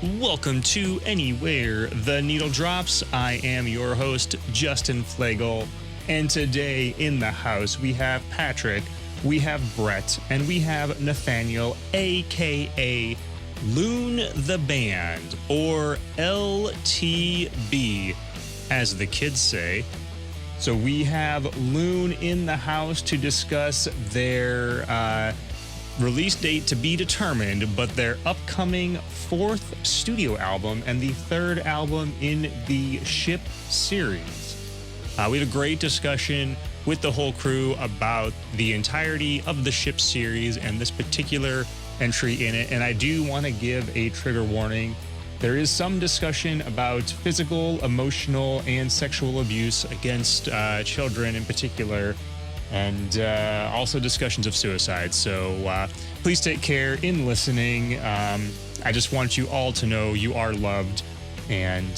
Welcome to Anywhere the Needle Drops. I am your host, Justin Flagel, and today in the house we have Patrick, we have Brett, and we have Nathaniel, aka Lune the Band, or LTB, as the kids say. So we have Lune in the house to discuss their release date to be determined, but their upcoming fourth studio album and the third album in the Ship series. We had a great discussion with the whole crew about the entirety of the Ship series and this particular entry in it. And I do want to give a trigger warning. There is some discussion about physical, emotional, and sexual abuse against children in particular, and also discussions of suicide. So please take care in listening. I just want you all to know you are loved, and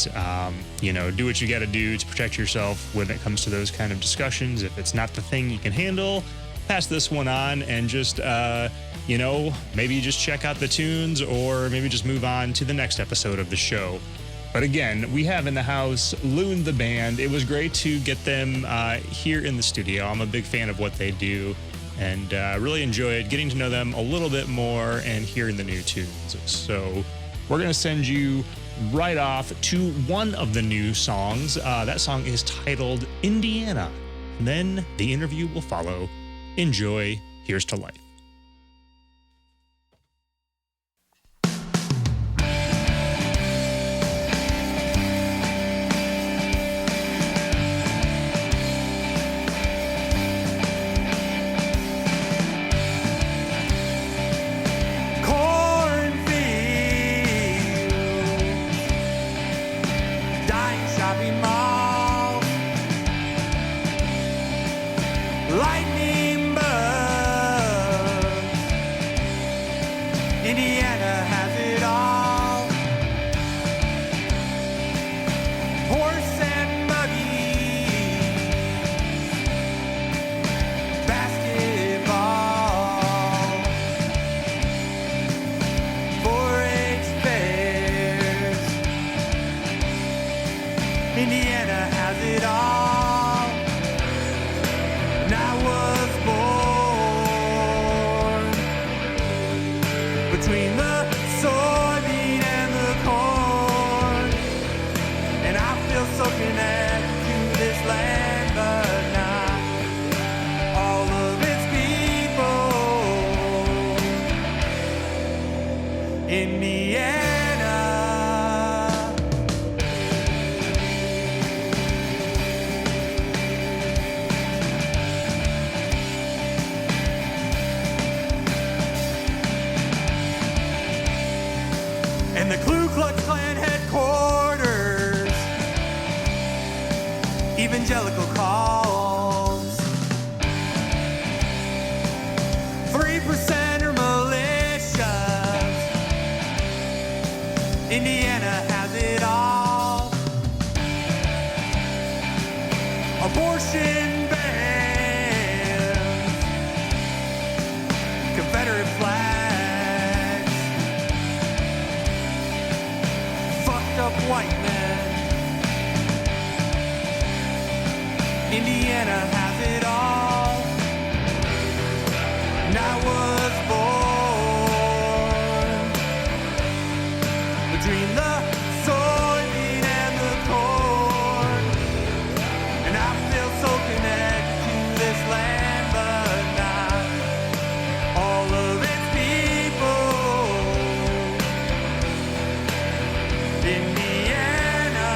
do what you got to do to protect yourself when it comes to those kind of discussions. If it's not the thing you can handle, pass this one on and just maybe just check out the tunes, or maybe just move on to the next episode of the show. But again, we have in the house Lune the Band. It was great to get them here in the studio. I'm a big fan of what they do, and really enjoyed getting to know them a little bit more and hearing the new tunes. So we're going to send you right off to one of the new songs. That song is titled Indiana. And then the interview will follow. Enjoy. Here's to life. Lightning bugs. Indiana has it all. Horse and buggy, basketball, 4-H fairs. Indiana has it all. And I was born between the soybean and the corn, and I feel so connected to this land, but not all of its people. Indiana. And the Ku Klux Klan headquarters, evangelical calls, 3% militias. Indiana has it all. Abortion bans, Confederate flags, fucked up white men. Indiana has it all. And I was born between the soybean and the corn, and I feel so connected to this land, but not all of its people. Indiana.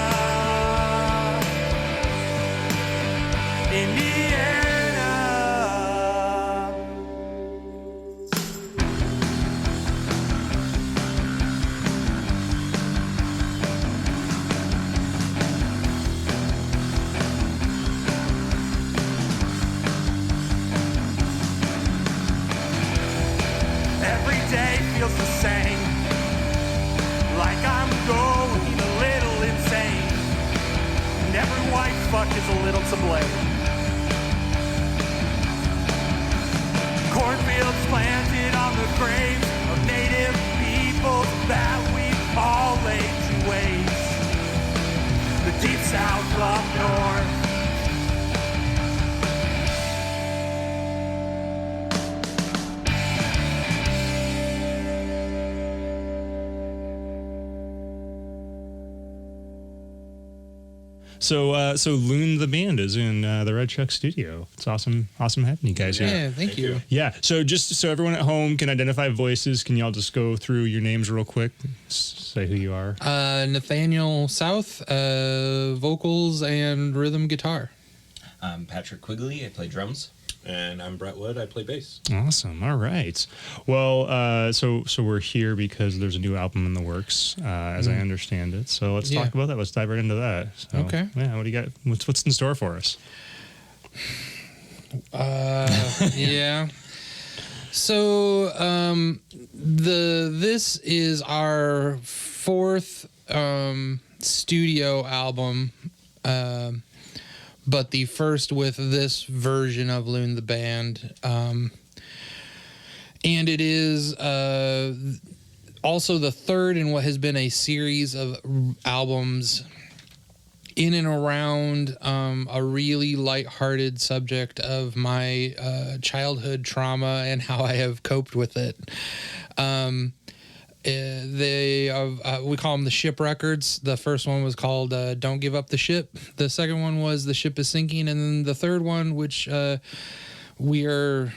Every day feels the same, like I'm going a little insane, and every white fuck is a little to blame. Cornfields planted on the graves of native people that we all So Lune the Band is in the Red Chuck studio. It's awesome having you guys here. Yeah, thank you. Yeah. So just so everyone at home can identify voices, can y'all just go through your names real quick? Say who you are. Nathaniel South, vocals and rhythm guitar. I'm Patrick Quigley. I play drums. And I'm Brett Wood. I play bass. Awesome. All right. Well, so we're here because there's a new album in the works, as I understand it. So let's talk about that. Let's dive right into that. So, Okay. Yeah. What do you got? What's in store for us? Yeah. So this is our fourth studio album. But the first with this version of Lune the Band. And it is also the third in what has been a series of albums in and around a really lighthearted subject of my childhood trauma and how I have coped with it. We call them the ship records. The first one was called Don't Give Up the Ship. The second one was The Ship is Sinking. And then the third one, which we are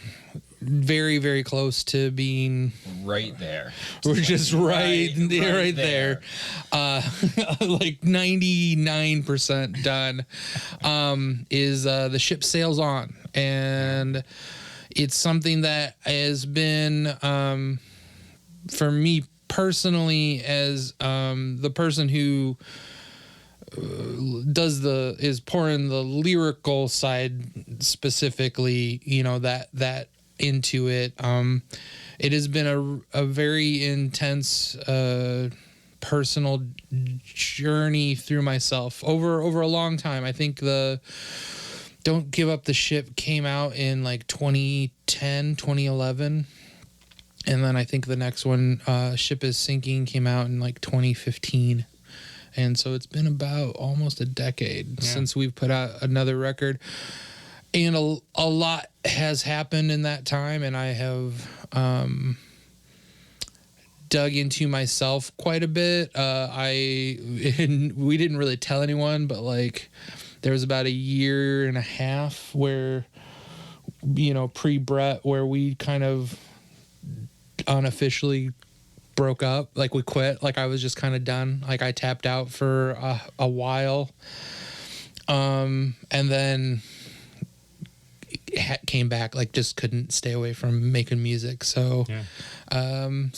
very, very close to being Right there. We're just right there. Like 99% done. Is The Ship Sails On. And it's something that has been, for me personally, as the person who is pouring the lyrical side specifically, that into it. It has been a very intense personal journey through myself over a long time. I think the Don't Give Up the Ship came out in like 2010, 2011. And then I think the next one, Ship is Sinking, came out in like 2015. And so it's been about almost a decade since we've put out another record. And a lot has happened in that time. And I have dug into myself quite a bit. We didn't really tell anyone, but like there was about a year and a half where, pre-Brett, where we kind of unofficially broke up. Like we quit. Like I was just kind of done. Like I tapped out for a while. And then came back, like just couldn't stay away from making music. So, I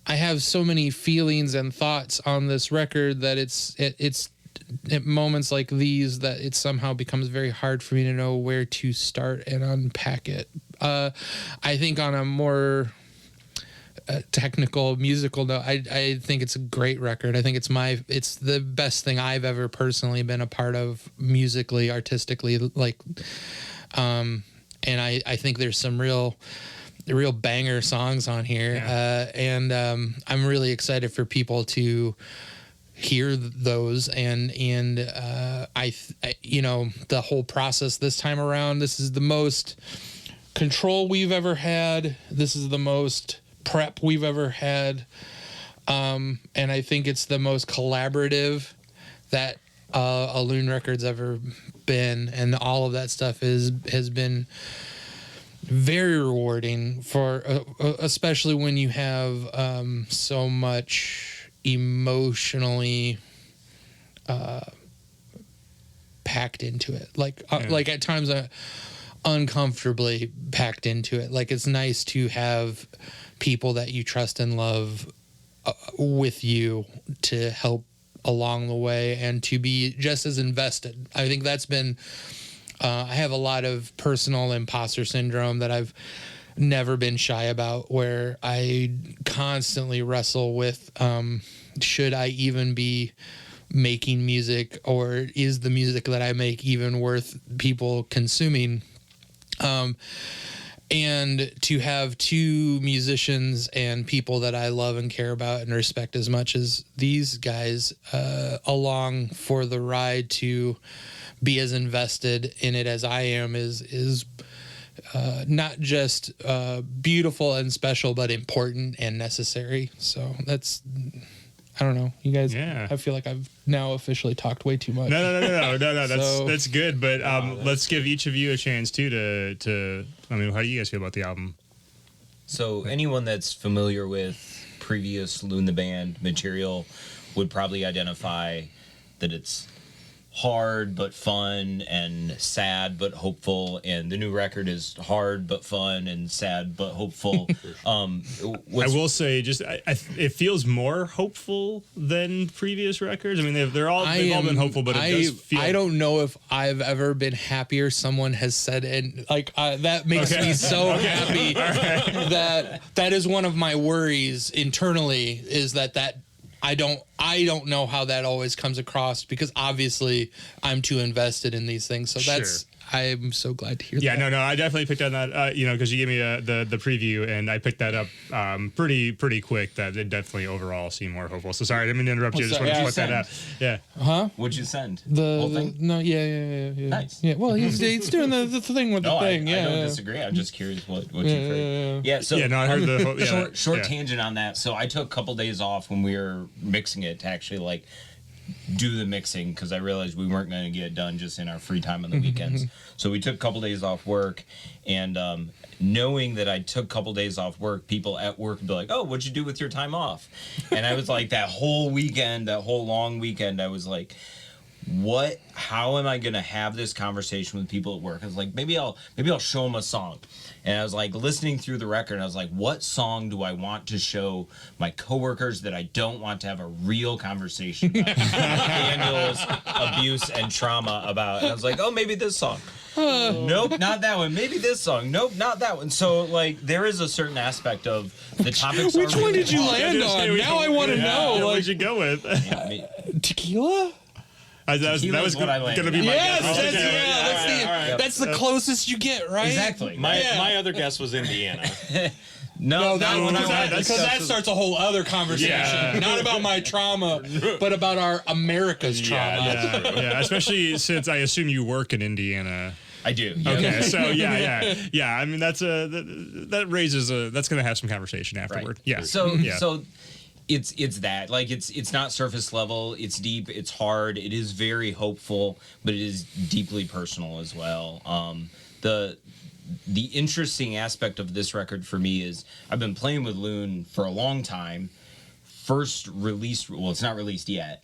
have so many feelings and thoughts on this record that it's at moments like these that it somehow becomes very hard for me to know where to start and unpack it. I think on a more technical musical note, I think it's a great record. I think it's the best thing I've ever personally been a part of musically, artistically, and I think there's some real banger songs on here. And I'm really excited for people to hear those and I the whole process this time around, this is the most control we've ever had. This is the most prep we've ever had. And I think it's the most collaborative that a Lune record's ever been, and all of that stuff has been very rewarding for especially when you have so much emotionally packed into it, like at times uncomfortably packed into it. Like it's nice to have people that you trust and love with you to help along the way and to be just as invested. I think that's been I have a lot of personal imposter syndrome that I've never been shy about, where I constantly wrestle with should I even be making music, or is the music that I make even worth people consuming? And to have two musicians and people that I love and care about and respect as much as these guys along for the ride, to be as invested in it as I am, is not just beautiful and special, but important and necessary. So that's, I don't know, you guys. Yeah. I feel like I've now officially talked way too much. No. So- That's good. But let's give each of you a chance too to. I mean, how do you guys feel about the album? So anyone that's familiar with previous Lune the Band material would probably identify that it's hard but fun and sad but hopeful, and the new record is hard but fun and sad but hopeful. I will say, it feels more hopeful than previous records. I mean, they've all been hopeful, but it does feel. I don't know if I've ever been happier. Someone has said, and like that makes me so happy. That is one of my worries internally, is that I don't know how that always comes across, because obviously I'm too invested in these things. So I'm so glad to hear that. Yeah, no, I definitely picked on that, because you gave me the preview, and I picked that up pretty quick, that it definitely overall seemed more hopeful. So sorry, I didn't mean to interrupt you. I just wanted to put that out. Yeah. Huh? What'd you send? The whole thing? No, yeah. Nice. Yeah, well, he's doing the thing with the thing. I Yeah, don't yeah. disagree. I'm just curious what you've heard. Yeah, so Yeah, no, I heard the short tangent on that. So I took a couple days off when we were mixing it to actually like do the mixing, because I realized we weren't going to get it done just in our free time on the weekends. So we took a couple days off work, and knowing that I took a couple days off work, people at work would be like, "Oh, what'd you do with your time off?" And I was like, that whole long weekend, I was like, how am I going to have this conversation with people at work? I was like, maybe I'll show them a song. And I was like listening through the record, and I was like, what song do I want to show my coworkers that I don't want to have a real conversation about scandals, abuse, and trauma about? And I was like, oh, maybe this song. Nope, not that one. Maybe this song. Nope, not that one. So like, there is a certain aspect of the topics. Which one did you land on? Now I want to know. What'd Like you go with? tequila? That was what I going landed to be on. my Yes, guess. that's the closest you get, right? Exactly. My other guess was Indiana. No, Because that starts a whole other conversation. Yeah. Not about my trauma, but about our America's trauma. Yeah, especially since I assume you work in Indiana. I do. Yeah. Okay, so yeah. I mean, that's that's going to have some conversation afterward. Right. Yeah. So it's that, like, it's not surface level. It's deep. It's hard. It is very hopeful, but it is deeply personal as well. The interesting aspect of this record for me is I've been playing with Lune for a long time. First release, well, it's not released yet.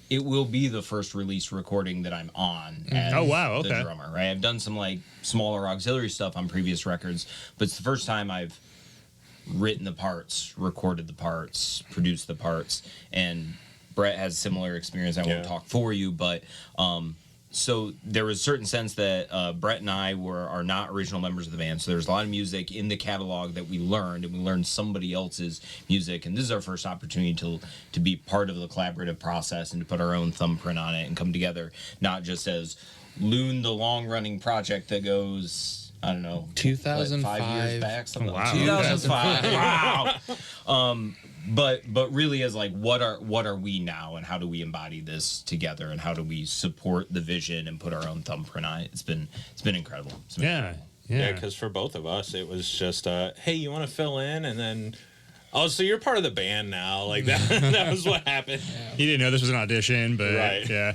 It will be the first release recording that I'm on as the drummer, right? I've done some like smaller auxiliary stuff on previous records, but it's the first time I've written the parts, recorded the parts, produced the parts, and Brett has similar experience. I won't talk for you, but so there was a certain sense that Brett and I are not original members of the band, so there's a lot of music in the catalog that we learned, and we learned somebody else's music, and this is our first opportunity to be part of the collaborative process and to put our own thumbprint on it and come together, not just as Lune, the long-running project that goes, I don't know, 2005. 5 years back, something Wow. like 2005. Wow. But really as like, what are we now, and how do we embody this together, and how do we support the vision and put our own thumbprint on it? It's been incredible. Yeah. Yeah, because for both of us, it was just, hey, you want to fill in? And then, oh, so you're part of the band now. Like, that was what happened. He didn't know this was an audition, but Right. yeah.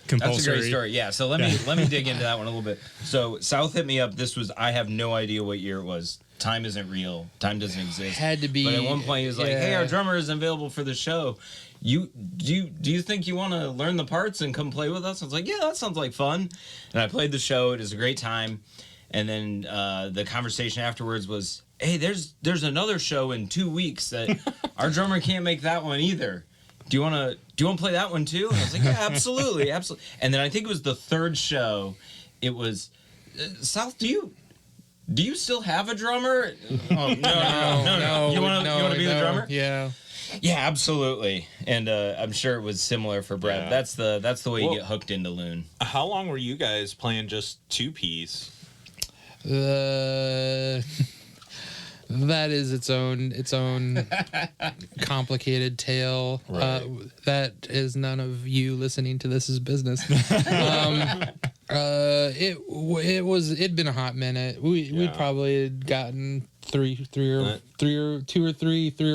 That's Compulsory. a great story. Yeah. So let me dig into that one a little bit. So South hit me up. I have no idea what year it was. Time isn't real. Time doesn't exist. Had to be. But at one point he was like, "Hey, our drummer isn't available for the show. Do you think you want to learn the parts and come play with us?" I was like, "Yeah, that sounds like fun." And I played the show. It was a great time. And then the conversation afterwards was, "Hey, there's another show in 2 weeks that our drummer can't make that one either. Do you want to play that one too?" And I was like, "Yeah, absolutely." And then I think it was the third show. It was, "South, do you still have a drummer?" Oh, no. You want to be the drummer? Yeah. Yeah, absolutely. And I'm sure it was similar for Brett. Yeah. That's the way you get hooked into Lune. How long were you guys playing just two-piece? That is its own complicated tale. Right. That is none of you listening to this is business. It'd been a hot minute. We probably had gotten three or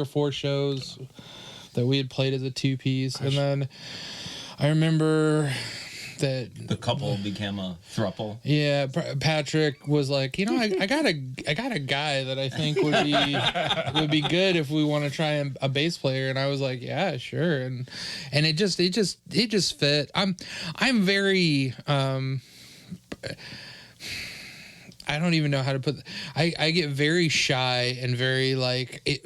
four shows that we had played as a two-piece, and then I remember that the couple became a throuple. Yeah, Patrick was like, I got a guy that I think would be good if we want to try a bass player, and I was like, yeah, sure, and it just fit. I'm very I don't even know how to put. I get very shy and very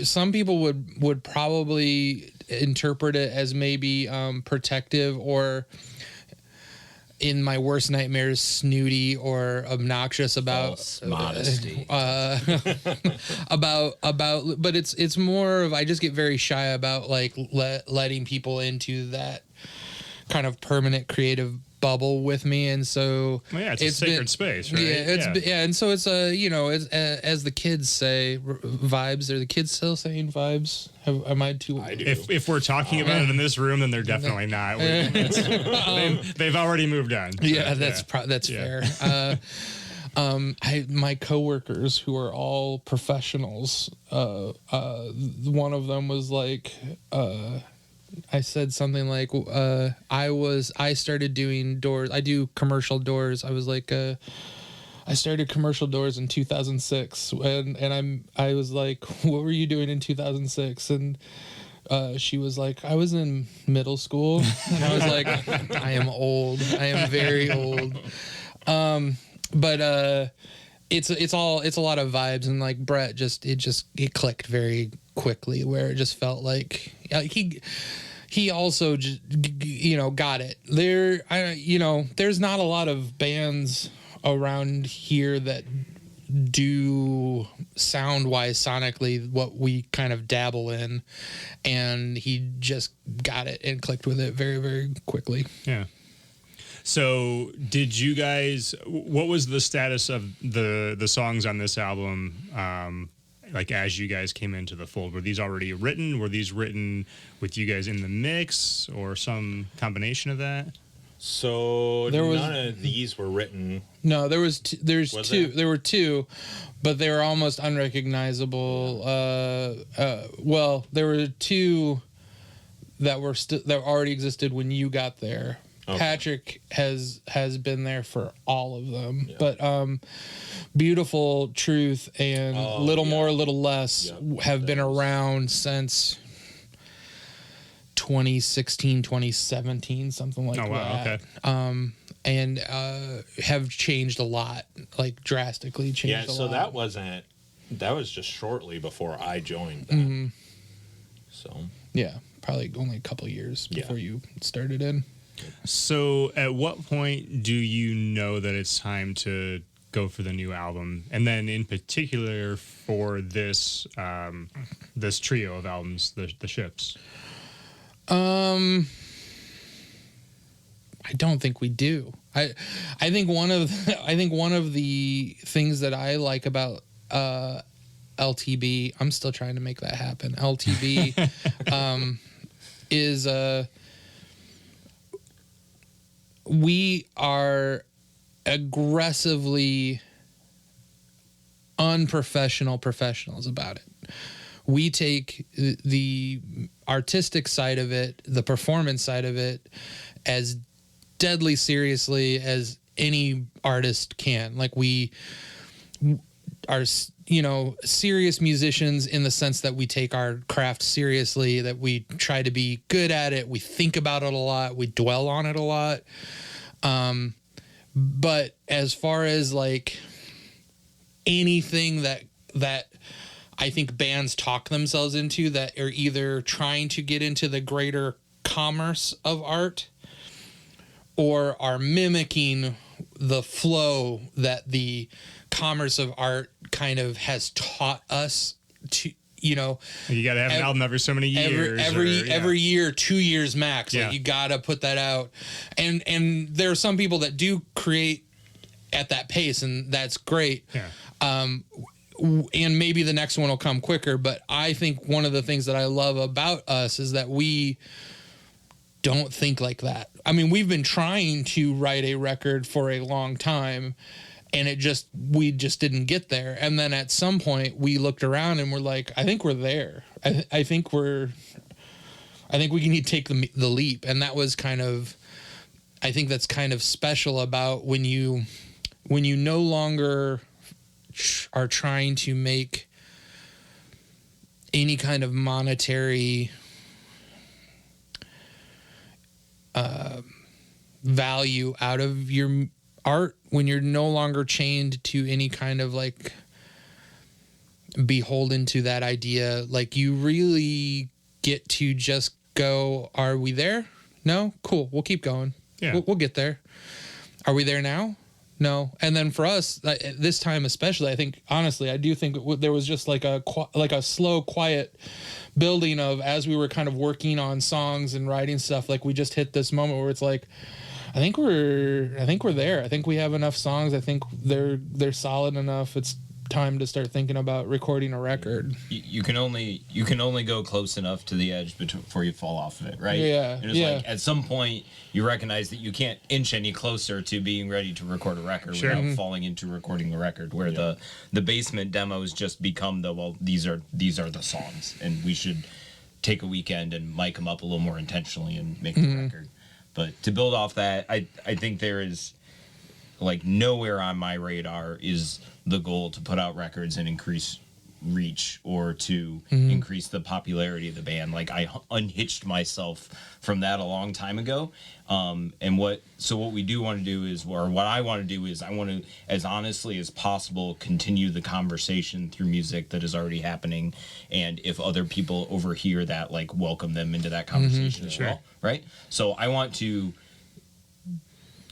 some people would probably interpret it as maybe protective, or in my worst nightmares, snooty or obnoxious about False modesty. About but it's more of, I just get very shy about letting people into that kind of permanent creative bubble with me, and so it's a sacred space, right? And so it's as the kids say, vibes. Are the kids still saying vibes? Am I too? I do. If we're talking about it in this room, then they're definitely not. They've already moved on. So, that's fair. My coworkers, who are all professionals, one of them was like, I said something like, I started doing doors. I do commercial doors. I was like, I started commercial doors in 2006, and I was like, what were you doing in 2006? And she was like, I was in middle school, and I was like, I am old. I am very old. But it's a lot of vibes, and like Brett, it clicked very quickly, where it just felt like he also got it. There's not a lot of bands around here that do sound-wise, sonically, what we kind of dabble in, and he just got it and clicked with it very, very quickly. Yeah. So did you guys, what was the status of the songs on this album, as you guys came into the fold? Were these already written? Were these written with you guys in the mix, or some combination of that? So none of these were written. No, there were two, but they were almost unrecognizable. There were two that already existed when you got there. Okay. Patrick has been there for all of them, but Beautiful Truth and Little More, Little Less have been around since 2016, 2017, something like that. Oh, wow, okay. And have changed a lot, drastically changed a lot. Yeah, so that was just shortly before I joined them. Mm-hmm. So. Yeah, probably only a couple years before you started in. So at what point do you know that it's time to go for the new album? And then in particular for this this trio of albums, the Ships? I don't think we do. I think one of the things that I like about LTB, I'm still trying to make that happen. LTB is we are aggressively unprofessional professionals about it. We take the artistic side of it, the performance side of it, as deadly seriously as any artist can. We are, serious musicians in the sense that we take our craft seriously, that we try to be good at it. We think about it a lot. We dwell on it a lot. But as far as anything that I think bands talk themselves into, that are either trying to get into the greater commerce of art or are mimicking the flow that the commerce of art kind of has taught us to, you got to have an album every so many years. Every year, 2 years max. You got to put that out. And there are some people that do create at that pace, and that's great. Yeah. And maybe the next one will come quicker. But I think one of the things that I love about us is that we don't think like that. I mean, we've been trying to write a record for a long time, and we just didn't get there. And then at some point we looked around and we're like, I think we're there. I think we need to take the leap. And that was I think that's kind of special about when you no longer are trying to make any kind of monetary value out of your art, when you're no longer chained to any kind of like beholden to that idea. Like, you really get to just go, are we there? No? Cool. We'll keep going. Yeah. We'll get there. Are we there now? No. And then for us, this time especially, I think, honestly, I do think there was just like a slow, quiet building of, as we were kind of working on songs and writing stuff, like we just hit this moment where it's like, I think we're there. I think we have enough songs. I think they're solid enough. It's time to start thinking about recording a record. You can only go close enough to the edge before you fall off of it, right? Yeah. And it's like, at some point you recognize that you can't inch any closer to being ready to record a record without falling into recording a record, where the basement demos just become these are the songs, and we should take a weekend and mic them up a little more intentionally and make the record. But to build off that, I think there is, like, nowhere on my radar is the goal to put out records and increase reach or to increase the popularity of the band. Like, I unhitched myself from that a long time ago. And what we do want to do is, or what I want to do is, I want to, as honestly as possible, continue the conversation through music that is already happening. And if other people overhear that, like, welcome them into that conversation as well. Right? So I want to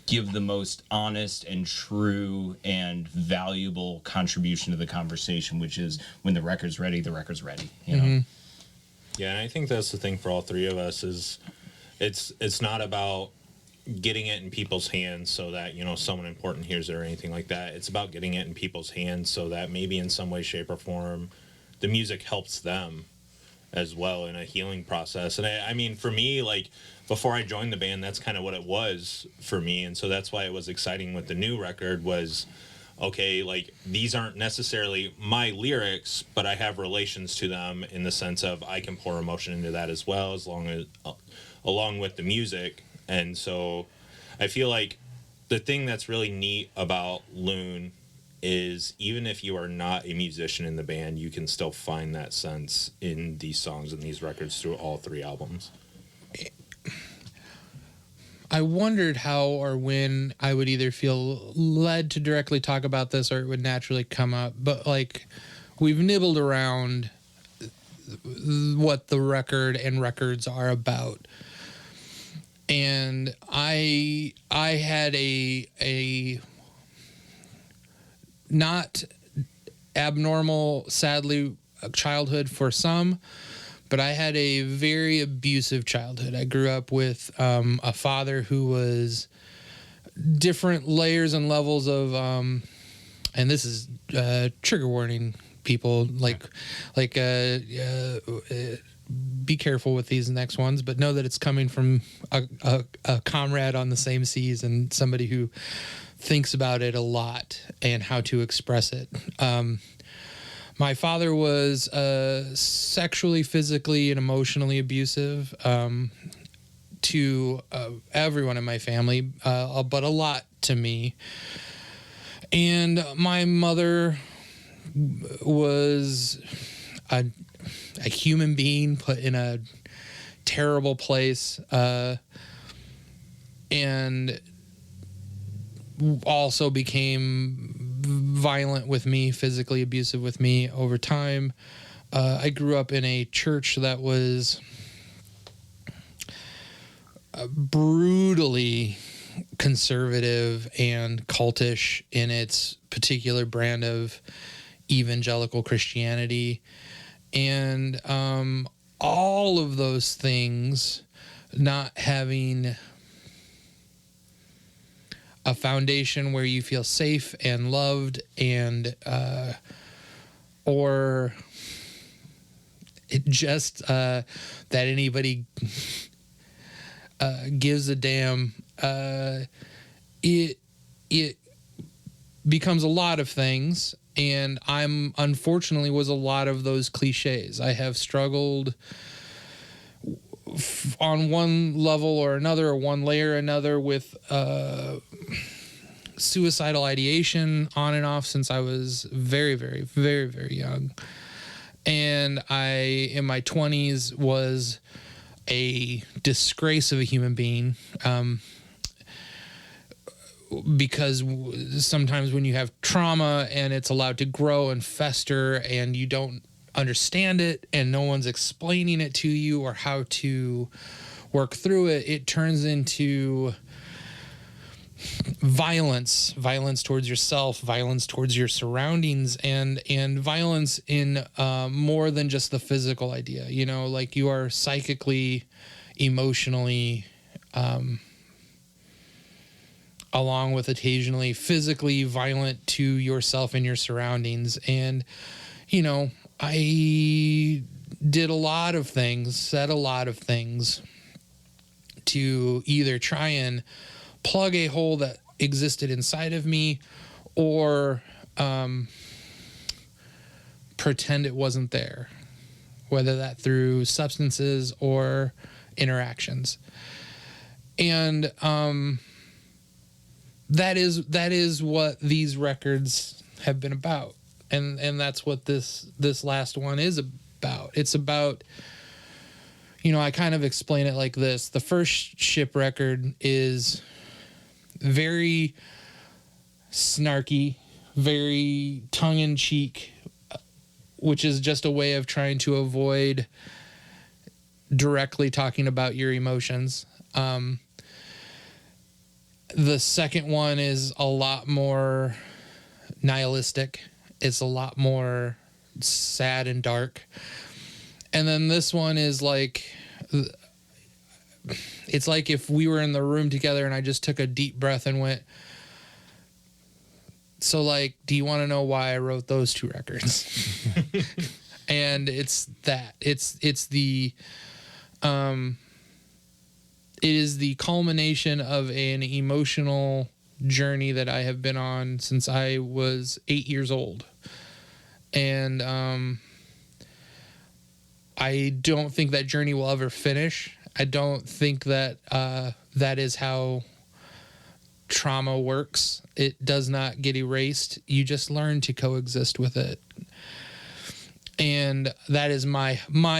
give the most honest and true and valuable contribution to the conversation, which is, when the record's ready, the record's ready. You know? Yeah, and I think that's the thing for all three of us is it's not about getting it in people's hands so that, you know, someone important hears it or anything like that. It's about getting it in people's hands so that maybe in some way, shape, or form, the music helps them as well in a healing process. And I mean, for me, like, before I joined the band, that's kind of what it was for me. And so that's why it was exciting with the new record was, okay, like, these aren't necessarily my lyrics, but I have relations to them in the sense of I can pour emotion into that as well, along with the music. And so I feel like the thing that's really neat about Lune is, even if you are not a musician in the band, you can still find that sense in these songs and these records through all three albums. I wondered how or when I would either feel led to directly talk about this or it would naturally come up. But, like, we've nibbled around what the record and records are about. And I had a not abnormal, sadly, childhood for some, but I had a very abusive childhood. I grew up with a father who was different layers and levels of, and this is trigger warning, people, be careful with these next ones, but know that it's coming from a comrade on the same seas and somebody who thinks about it a lot and how to express it. My father was sexually, physically, and emotionally abusive to everyone in my family, but a lot to me. And my mother was a human being put in a terrible place, and also became violent with me, physically abusive with me over time. I grew up in a church that was brutally conservative and cultish in its particular brand of evangelical Christianity. And all of those things, not having a foundation where you feel safe and loved, and or it just that anybody gives a damn, it becomes a lot of things, and I'm unfortunately was a lot of those cliches. I have struggled on one level or another, or one layer or another, with suicidal ideation on and off since I was very, very, very, very young. And I, in my 20s, was a disgrace of a human being. Because sometimes when you have trauma and it's allowed to grow and fester and you don't understand it and no one's explaining it to you or how to work through it, it turns into violence towards yourself, violence towards your surroundings, and violence in more than just the physical idea. You know, like you are psychically, emotionally, along with occasionally physically violent to yourself and your surroundings. And, you know, I did a lot of things, said a lot of things to either try and plug a hole that existed inside of me, or pretend it wasn't there, whether that through substances or interactions. And that is what these records have been about, and that's what this last one is about. It's about, you know, I kind of explain it like this: the first Ship record is very snarky, very tongue-in-cheek, which is just a way of trying to avoid directly talking about your emotions. The second one is a lot more nihilistic. It's a lot more sad and dark. And then this one is like, it's like if we were in the room together and I just took a deep breath and went, so like, do you want to know why I wrote those two records? And it's that. It is the culmination of an emotional journey that I have been on since I was 8 years old. And I don't think that journey will ever finish. I don't think that that is how trauma works. It does not get erased. You just learn to coexist with it. And that is my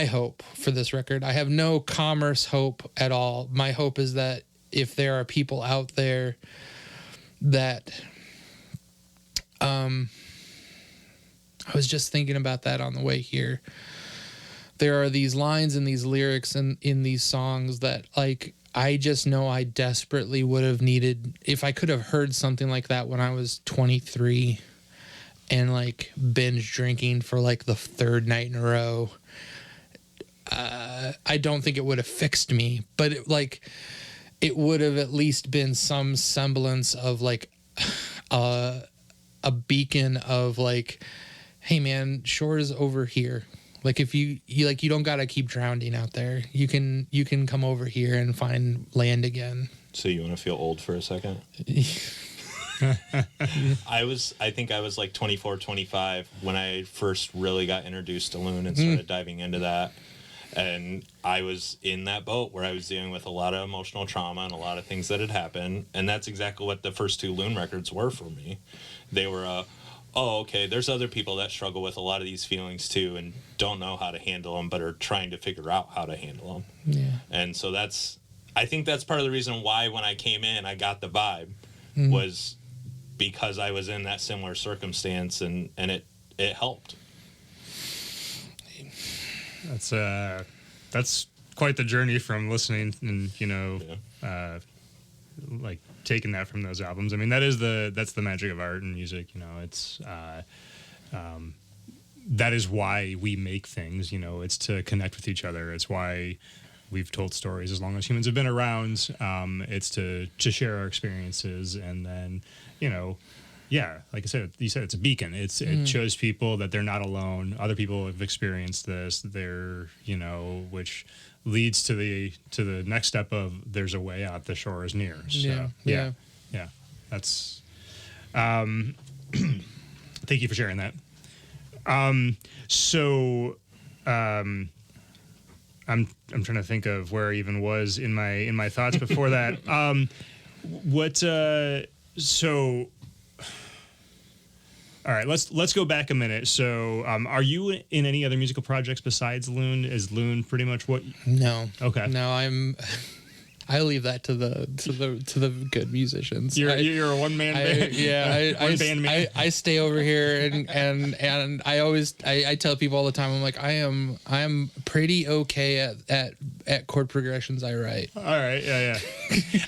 hope for this record. I have no commerce hope at all. My hope is that if there are people out there that, I was just thinking about that on the way here. There are these lines and these lyrics in these songs that, like, I just know I desperately would have needed, if I could have heard something like that when I was 23 and like binge drinking for like the third night in a row. I don't think it would have fixed me, but it would have at least been some semblance of like a beacon of like, hey man, shore's over here. Like if you don't gotta keep drowning out there. You can come over here and find land again. So you want to feel old for a second? I think I was like 24, 25 when I first really got introduced to Lune and started diving into that. And I was in that boat where I was dealing with a lot of emotional trauma and a lot of things that had happened. And that's exactly what the first two Lune records were for me. They were, oh, okay, there's other people that struggle with a lot of these feelings too and don't know how to handle them, but are trying to figure out how to handle them. Yeah. And so I think that's part of the reason why when I came in, I got the vibe was because I was in that similar circumstance, and it helped. That's quite the journey from listening and like taking that from those albums. I mean, that's the magic of art and music. You know, it's that is why we make things. You know, it's to connect with each other. It's why we've told stories as long as humans have been around. It's to share our experiences, and then yeah, like I said, you said it's a beacon. It shows people that they're not alone. Other people have experienced this. They're, which leads to the next step of there's a way out. The shore is near. So, Yeah. That's. Thank you for sharing that. I'm trying to think of where I even was in my thoughts before that. All right, let's go back a minute. So, are you in any other musical projects besides Lune? Is Lune pretty much what? No. Okay. No, I leave that to the good musicians. You're a one man band. One band man. I stay over here and I always tell people all the time, I'm like, I'm pretty okay at chord progressions I write. All right, yeah.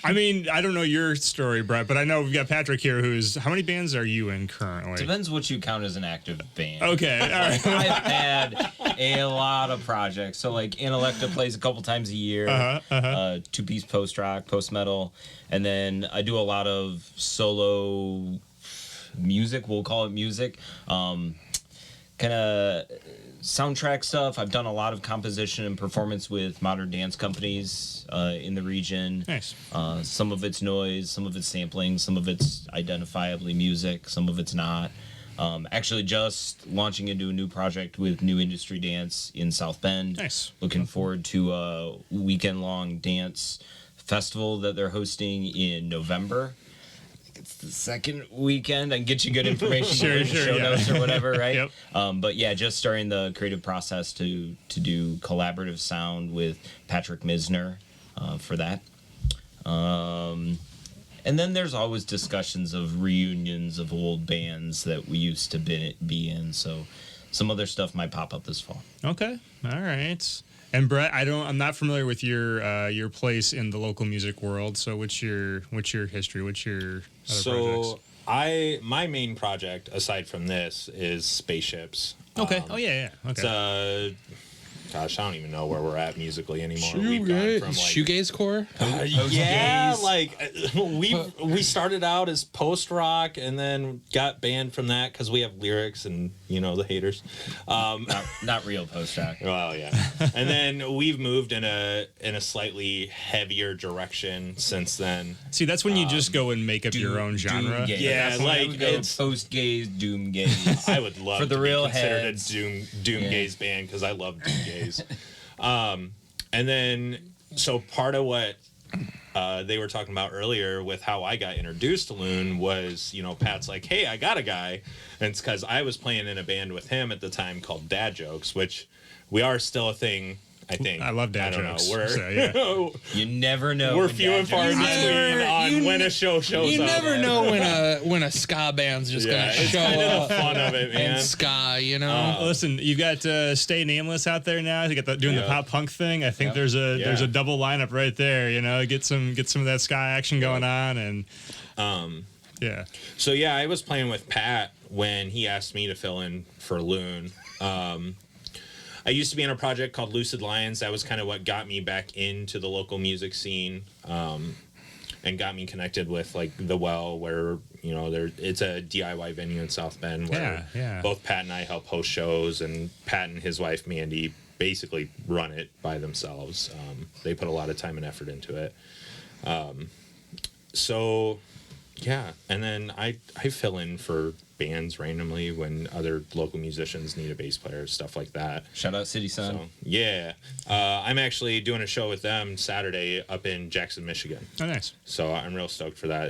I mean, I don't know your story, Brett, but I know we've got Patrick here. How many bands are you in currently? Depends what you count as an active band. Okay, all right. I've had a lot of projects. So like Inalecta plays a couple times a year. Two-piece post-rock, post-metal, and then I do a lot of solo music. We'll call it music. Kind of soundtrack stuff. I've done a lot of composition and performance with modern dance companies in the region. Nice. Some of it's noise, some of it's sampling, some of it's identifiably music, some of it's not. Actually just launching into a new project with New Industry Dance in South Bend. Nice. Looking forward to a weekend-long dance festival that they're hosting in November. I think it's the second weekend. I can get you good information in the show notes or whatever, right? Yep. But yeah, just starting the creative process to do collaborative sound with Patrick Misner for that. And then there's always discussions of reunions of old bands that we used to be in. So some other stuff might pop up this fall. Okay. All right. And Brett, I'm not familiar with your place in the local music world. So what's your history? What's your other projects? My main project aside from this is Spaceships. Okay. Okay. It's gosh, I don't even know where we're at musically anymore. Shoegaze core? Yeah, like we started out as post rock and then got banned from that because we have lyrics and the haters. Not real post rock. Well, yeah, and then we've moved in a slightly heavier direction since then. See, that's when you just go and make up your own genre. Yeah, like it's post gaze, doom gaze. I would love for the to real be considered heads. a doom gaze band because I love doom gaze. And then so part of what they were talking about earlier with how I got introduced to Lune was, Pat's like, hey, I got a guy. And it's because I was playing in a band with him at the time called Dad Jokes, which we are still a thing, I think. I love Dad Jokes. We're, You never know. we're when few and far in between on when a show shows You up. never know when a ska band's just gonna it's show kind up of the fun of it, man. and ska, Listen, you've got Stay Nameless out there now. You got doing the pop punk thing. I think there's a double lineup right there. Get some of that ska action going on, and yeah. So yeah, I was playing with Pat when he asked me to fill in for Lune. I used to be in a project called Lucid Lions. That was kind of what got me back into the local music scene, and got me connected with like The Well, where it's a DIY venue in South Bend where both Pat and I help host shows, and Pat and his wife Mandy basically run it by themselves. They put a lot of time and effort into it. So yeah, and then I fill in for bands randomly when other local musicians need a bass player, stuff like that. Shout out City Sun. So, yeah. I'm actually doing a show with them Saturday up in Jackson, Michigan. Oh, nice. So I'm real stoked for that.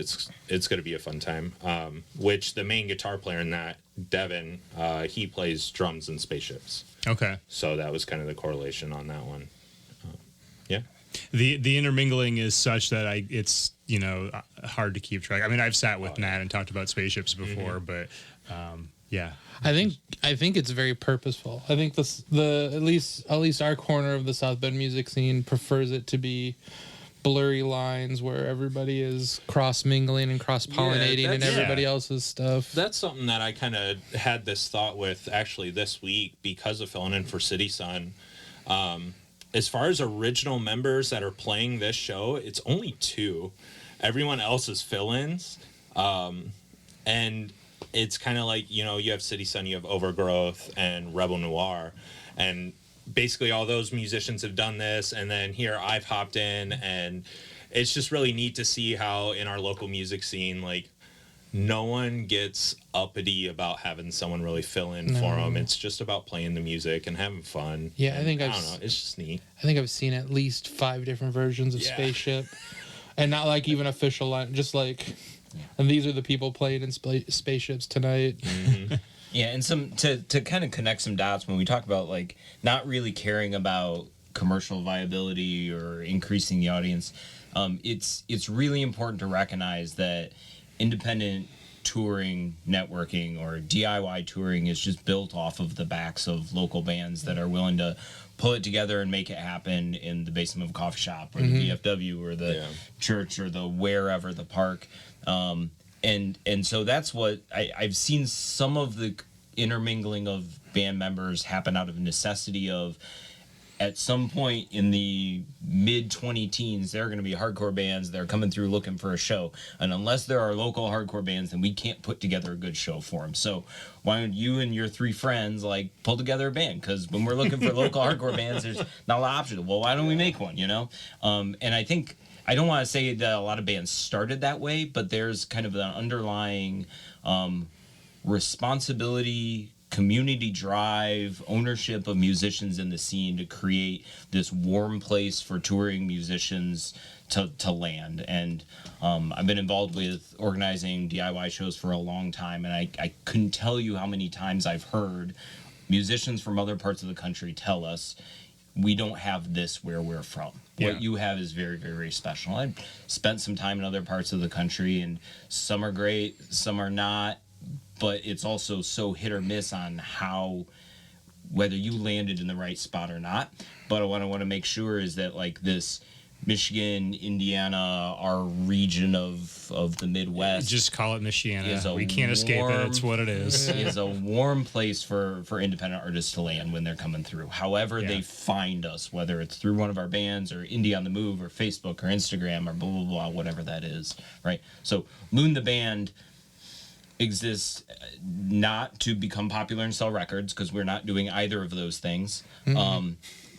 It's going to be a fun time. Which the main guitar player in that, Devin, he plays drums in Spaceships. Okay. So that was kind of the correlation on that one. Yeah. The intermingling is such that it's hard to keep track. I mean, I've sat with Nat and talked about Spaceships before, but yeah. I think it's very purposeful. I think at least our corner of the South Bend music scene prefers it to be blurry lines where everybody is cross mingling and cross pollinating and everybody else's stuff. That's something that I kind of had this thought with actually this week because of filling in for City Sun. As far as original members that are playing this show, it's only 2. Everyone else is fill-ins. And it's kind of like, you know, you have City Sun, you have Overgrowth and Rebel Noir, and basically all those musicians have done this, and then here I've hopped in, and it's just really neat to see how in our local music scene, like, no one gets uppity about having someone really fill in for them. It's just about playing the music and having fun. Yeah, and I think I don't know. It's just neat. I think I've seen at least 5 different versions of Spaceship, and not like even official line, just like, and these are the people playing in Spaceships tonight. Mm-hmm. Yeah, and some to kind of connect some dots when we talk about like not really caring about commercial viability or increasing the audience. It's really important to recognize that independent touring, networking, or DIY touring is just built off of the backs of local bands that are willing to pull it together and make it happen in the basement of a coffee shop or the VFW or the church or the wherever, the park. And so that's what I've seen some of the intermingling of band members happen out of necessity of, at some point in the mid 20-teens, there are going to be hardcore bands that are coming through looking for a show. And unless there are local hardcore bands, then we can't put together a good show for them. So why don't you and your 3 friends like pull together a band? Because when we're looking for local hardcore bands, there's not a lot of options. Well, why don't we make one, you know? And I think, I don't want to say that a lot of bands started that way, but there's kind of an underlying responsibility, community drive, ownership of musicians in the scene to create this warm place for touring musicians to land. And I've been involved with organizing DIY shows for a long time, and I couldn't tell you how many times I've heard musicians from other parts of the country tell us, we don't have this where we're from. Yeah. What you have is very, very, very special. I've spent some time in other parts of the country, and some are great, some are not, but it's also so hit or miss on how, whether you landed in the right spot or not. But what I want to make sure is that, like, this Michigan, Indiana, our region of the Midwest, Just call it Michiana. a We can't escape it. It's what it is. is a warm place for independent artists to land when they're coming through. However they find us, whether it's through one of our bands or Indie on the Move or Facebook or Instagram or blah, blah, blah, whatever that is, right? So Lune the Band exists not to become popular and sell records, because we're not doing either of those things.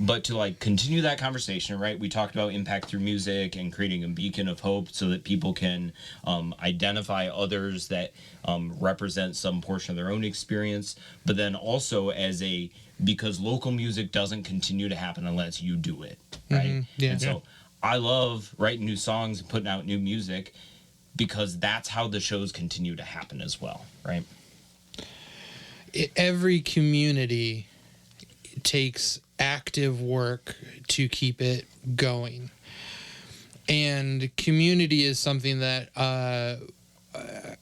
But to like continue that conversation, right? We talked about impact through music and creating a beacon of hope so that people can identify others that represent some portion of their own experience, but then also because local music doesn't continue to happen unless you do it, right? Yeah. And so I love writing new songs and putting out new music, because that's how the shows continue to happen as well, right? Every community takes active work to keep it going, and community is something that I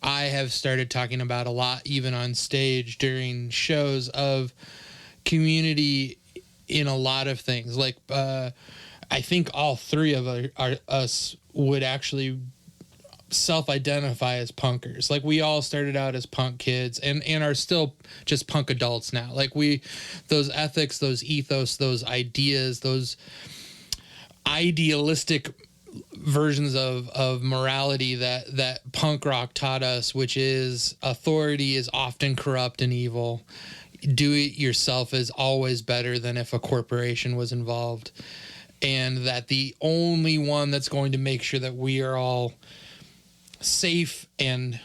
have started talking about a lot, even on stage during shows, of community in a lot of things. Like I think all 3 of us would actually self-identify as punkers. Like, we all started out as punk kids and are still just punk adults now. Like, those ethics, those ethos, those ideas, those idealistic versions of morality that punk rock taught us, which is authority is often corrupt and evil. Do it yourself is always better than if a corporation was involved. And that the only one that's going to make sure that we are all safe and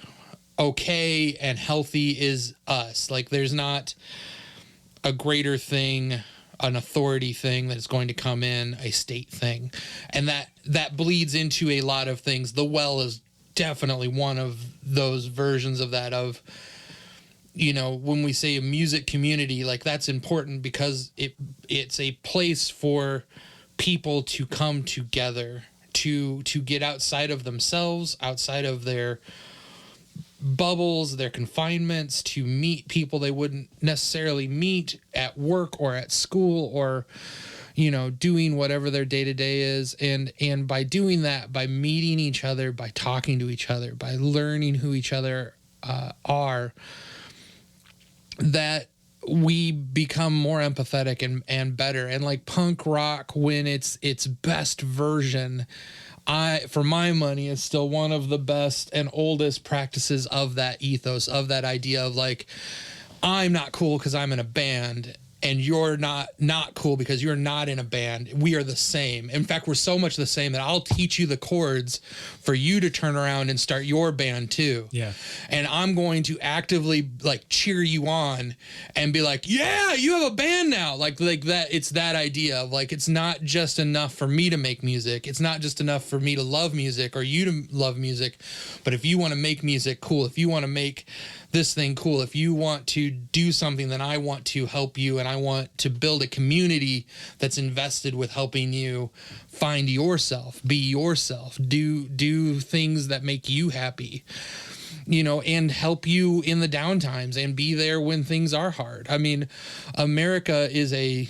okay and healthy is us. Like, there's not a greater thing, an authority thing that is going to come in, a state thing. And that bleeds into a lot of things. The Well is definitely one of those versions of that, of, you know, when we say a music community, like, that's important because it's a place for people to come together, to get outside of themselves, outside of their bubbles, their confinements, to meet people they wouldn't necessarily meet at work or at school, or, you know, doing whatever their day-to-day is. And by doing that, by meeting each other, by talking to each other, by learning who each other are, that we become more empathetic and better. And like, punk rock, when its best version, for my money, is still one of the best and oldest practices of that ethos, of that idea of like, I'm not cool because I'm in a band, and you're not cool because you're not in a band. We are the same. In fact, we're so much the same that I'll teach you the chords for you to turn around and start your band too. Yeah. And I'm going to actively like cheer you on and be like, yeah, you have a band now. Like that. It's that idea of like, it's not just enough for me to make music. It's not just enough for me to love music or you to love music. But if you want to make music cool, if you want to make this thing cool, if you want to do something, then I want to help you, and I want to build a community that's invested with helping you find yourself, be yourself, do things that make you happy, you know, and help you in the downtimes and be there when things are hard. I mean, America is a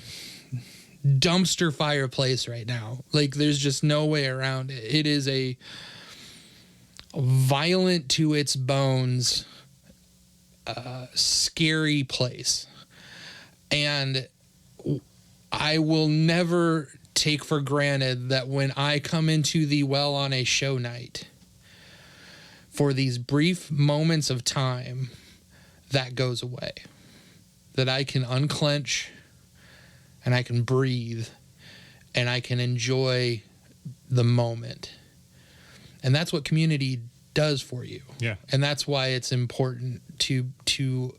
dumpster fire place right now. Like, there's just no way around it. It is a violent to its bones, scary place. And I will never take for granted that when I come into the well on a show night, for these brief moments of time, that goes away. That I can unclench and I can breathe and I can enjoy the moment. And that's what community does for you. Yeah. And that's why it's important to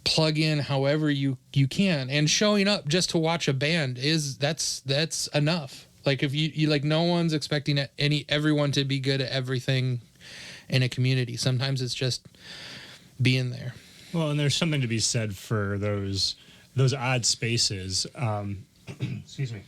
plug in however you can. And showing up just to watch a band that's enough. Like, if you like, no one's expecting everyone to be good at everything in a community. Sometimes it's just being there. Well, and there's something to be said for those odd spaces. Excuse me.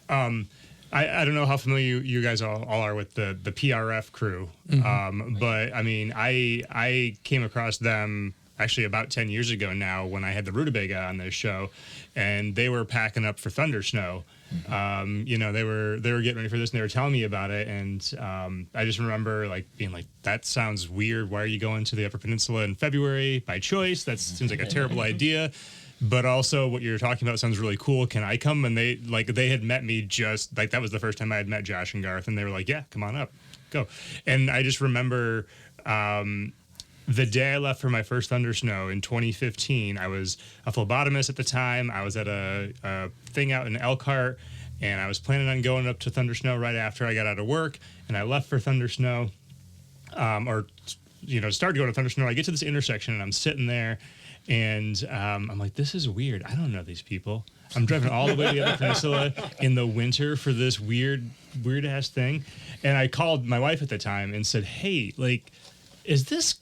I don't know how familiar you guys all are with the PRF crew, but I mean, I came across them actually about 10 years ago now when I had the Rutabaga on this show, and they were packing up for Thunder Snow. You know, they were getting ready for this, and they were telling me about it, and I just remember like being like, that sounds weird. Why are you going to the Upper Peninsula in February by choice? That seems like a terrible idea. But also, what you're talking about sounds really cool. Can I come? And they had met me just like, that was the first time I had met Josh and Garth, and they were like, yeah, come on up, go. And I just remember the day I left for my first Thunder Snow in 2015, I was a phlebotomist at the time. I was at a thing out in Elkhart, and I was planning on going up to Thunder Snow right after I got out of work, and I left for Thunder Snow, or, you know, started going to Thunder Snow. I get to this intersection, and I'm sitting there, and I'm like, this is weird. I don't know these people. I'm driving all the way to the Upper Peninsula in the winter for this weird ass thing. And I called my wife at the time and said, hey, is this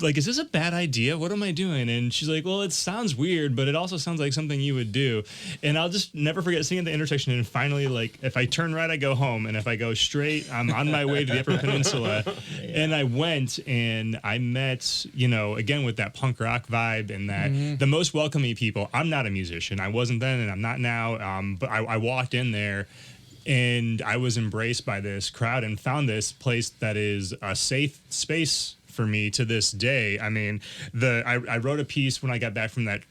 a bad idea? What am I doing? And she's like, well, it sounds weird, but it also sounds like something you would do. And I'll just never forget seeing at the intersection. And finally, like, if I turn right, I go home. And if I go straight, I'm on my way to the Upper Peninsula. Yeah. And I went and I met, you know, again, with that punk rock vibe and that the most welcoming people. I'm not a musician. I wasn't then, and I'm not now. But I walked in there, and I was embraced by this crowd and found this place that is a safe space for me to this day. I mean, I wrote a piece when I got back from that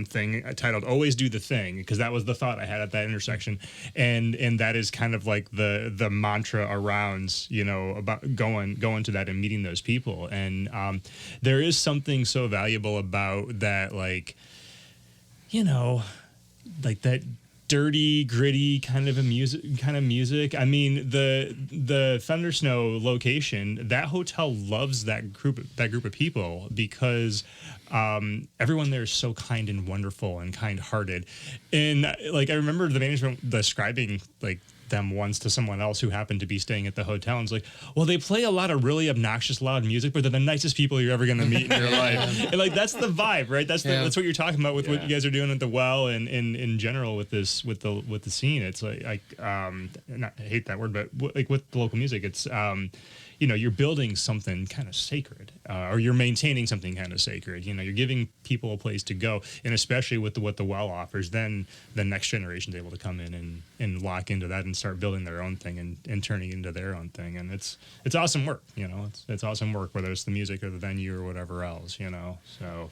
thing titled "Always Do the Thing," because that was the thought I had at that intersection, and that is kind of like the mantra around, you know, about going to that and meeting those people. And there is something so valuable about that, like, you know, like that dirty, gritty kind of music. I mean, the Thunder Snow location, that hotel loves that group of people because everyone there is so kind and wonderful and kind-hearted. And like, I remember the management describing like them once to someone else who happened to be staying at the hotel, and it's like, well, they play a lot of really obnoxious loud music, but they're the nicest people you're ever going to meet in your life. And like, that's the vibe, right? That's what you're talking about with what you guys are doing at the well, and in general with this with the scene. It's like I hate that word, but like with the local music, it's you know, you're building something kind of sacred, or you're maintaining something kind of sacred. You know, you're giving people a place to go, and especially with what the well offers, then the next generation is able to come in and lock into that and start building their own thing and turning it into their own thing. And it's awesome work. You know, it's awesome work, whether it's the music or the venue or whatever else. You know, so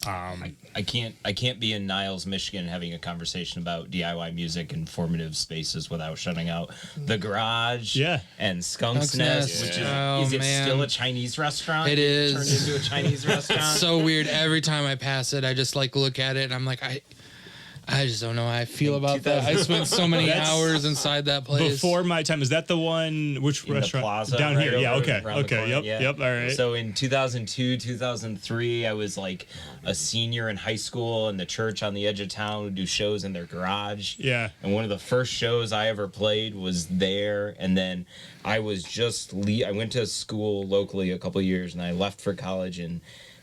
I can't be in Niles, Michigan, having a conversation about DIY music and formative spaces without shutting out the Garage, and Skunk's Nest, which is it still a Chinese restaurant? It is turned into a Chinese restaurant. It's so weird. Every time I pass it, I just like look at it and I'm like, I just don't know how I feel about that. I spent so many hours inside that place. Before my time, is that the one? Which in restaurant? The plaza, down right here. Yeah. over, Okay. Okay. corner, Yep. All right. So in 2002, 2003, I was like a senior in high school, and the church on the edge of town would do shows in their garage. Yeah. And one of the first shows I ever played was there, and then I was I went to school locally a couple years, and I left for college in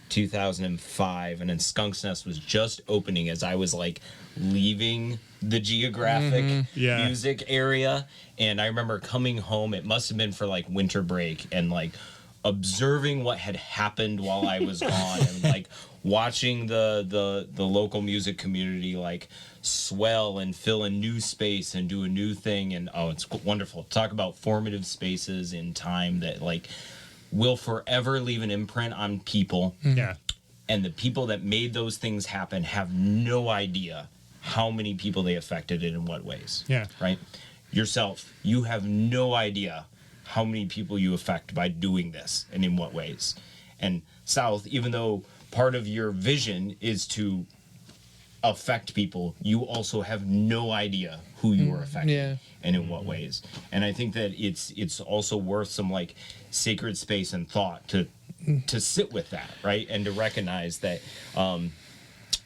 2005, and then Skunk's Nest was just opening as I was like leaving the geographic music area. And I remember coming home, it must have been for like winter break, and like observing what had happened while I was gone, and like watching the local music community like swell and fill a new space and do a new thing. And it's wonderful. Talk about formative spaces in time that like will forever leave an imprint on people. Yeah. And the people that made those things happen have no idea how many people they affected and in what ways. Yeah. Right? Yourself, you have no idea how many people you affect by doing this and in what ways. And South, even though part of your vision is to affect people, you also have no idea who you are affecting and in what ways. And I think that it's also worth some like sacred space and thought to sit with that, right? And to recognize that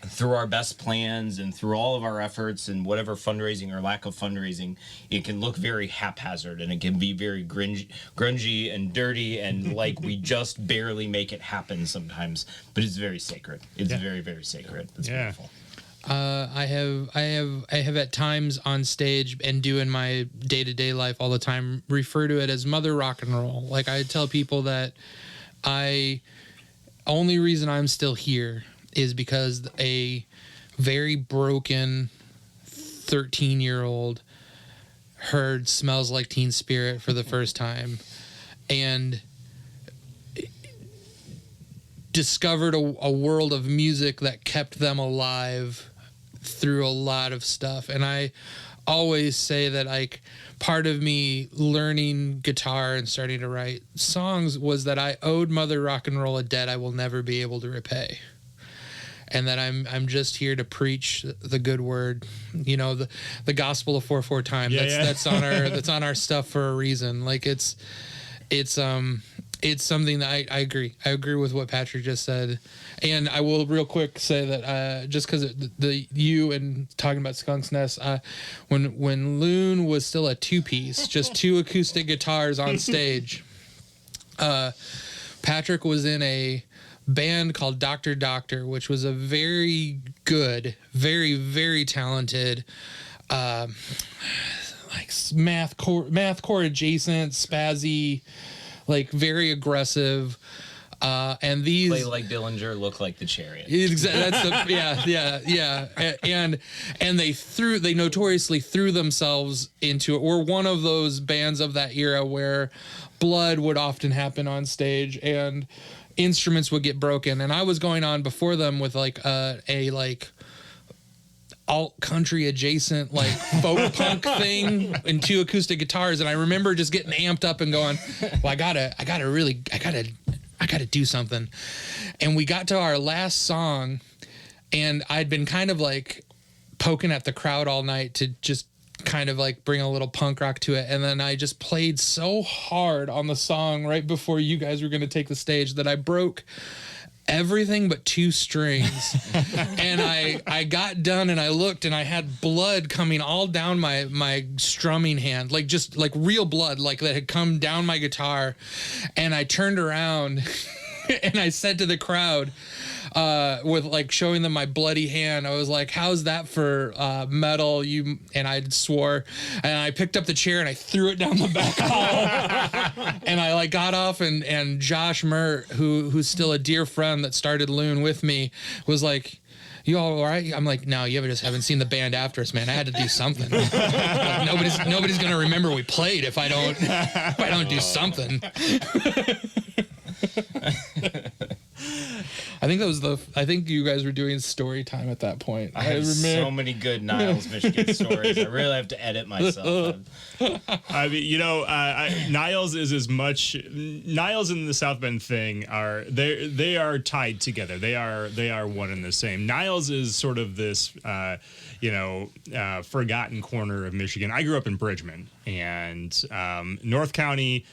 through our best plans and through all of our efforts and whatever fundraising or lack of fundraising, it can look very haphazard, and it can be very grungy and dirty, and like we just barely make it happen sometimes. But it's very sacred. It's very, very sacred. It's beautiful. I have at times on stage and do in my day-to-day life all the time refer to it as Mother Rock and Roll. Like I tell people that only reason I'm still here is because a very broken 13-year-old heard Smells Like Teen Spirit for the first time and discovered a world of music that kept them alive through a lot of stuff. And I always say that like part of me learning guitar and starting to write songs was that I owed Mother Rock and Roll a debt I will never be able to repay. And that I'm just here to preach the good word, you know, the gospel of 4/4 time. That's on our stuff for a reason. Like it's something that I agree. I agree with what Patrick just said. And I will real quick say that just because you and talking about Skunk's Nest, when Lune was still a two-piece, just two acoustic guitars on stage, Patrick was in a band called Dr. Doctor, which was a very good, very, very talented like mathcore adjacent, spazzy, like very aggressive. And these play like Dillinger, look like the Chariot. Exactly. That's and they notoriously threw themselves into it. We're one of those bands of that era where blood would often happen on stage and instruments would get broken. And I was going on before them with like a like alt country adjacent like folk punk thing and two acoustic guitars, and I remember just getting amped up and going, well, I gotta do something. And we got to our last song, and I'd been kind of like poking at the crowd all night to just kind of like bring a little punk rock to it. And then I just played so hard on the song right before you guys were going to take the stage that I broke everything but two strings. And I got done and I looked and I had blood coming all down my strumming hand, like just like real blood, like that had come down my guitar. And I turned around and I said to the crowd, with like showing them my bloody hand, I was like, how's that for metal? And I swore, and I picked up the chair and I threw it down the back hall. And I like got off, and Josh Mert, who's still a dear friend that started Lune with me, was like, you all right? I'm like, no, you just haven't seen the band after us, man. I had to do something. Like, nobody's gonna remember we played if I don't do something. I think you guys were doing story time at that point. I have so many good Niles, Michigan stories. I really have to edit myself. I mean, Niles is as much Niles and the South Bend thing they are tied together. They are one and the same. Niles is sort of this forgotten corner of Michigan. I grew up in Bridgman, and North County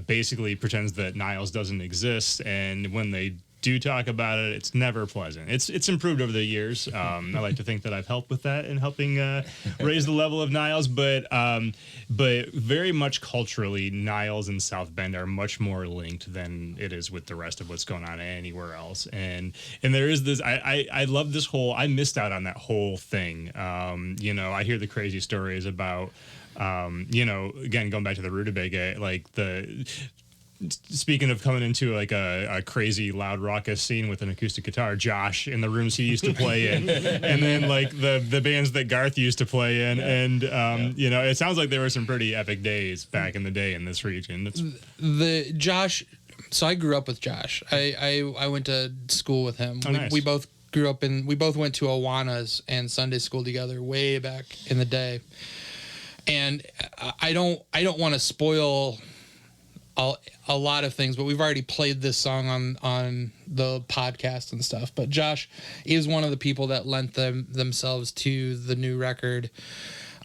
basically pretends that Niles doesn't exist, and when they do talk about it, it's never pleasant. It's improved over the years. I like to think that I've helped with that in helping raise the level of Niles, but very much culturally, Niles and South Bend are much more linked than it is with the rest of what's going on anywhere else. And there is this. I love this whole. I missed out on that whole thing. I hear the crazy stories about. Again, going back to the rutabaga, like speaking of coming into like a crazy loud raucous scene with an acoustic guitar, Josh in the rooms he used to play in, and then like the bands that Garth used to play in, and it sounds like there were some pretty epic days back in the day in this region. The Josh, so I grew up with Josh. I went to school with him. Oh, nice. We both grew up we both went to Awanas and Sunday school together way back in the day. And I don't want to spoil a lot of things, but we've already played this song on the podcast and stuff. But Josh is one of the people that lent themselves to the new record,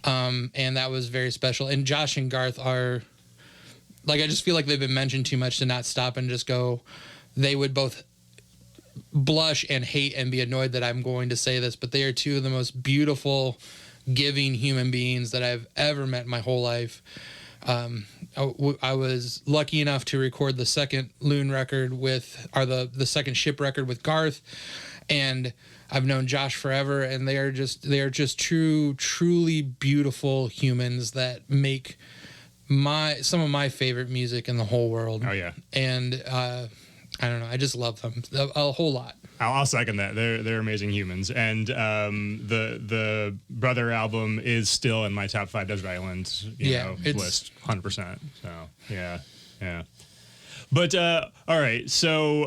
and that was very special. And Josh and Garth are like, I just feel like they've been mentioned too much to not stop and just go. They would both blush and hate and be annoyed that I'm going to say this, but they are two of the most beautiful, giving human beings that I've ever met in my whole life. I was lucky enough to record the second Lune record the second Ship record with Garth, and I've known Josh forever, and they are just truly beautiful humans that make some of my favorite music in the whole world. Oh yeah. And I don't know, I just love them a whole lot. I'll second that. They're amazing humans, and the Brother album is still in my top 5 desert island list, 100%. So yeah. But all right, so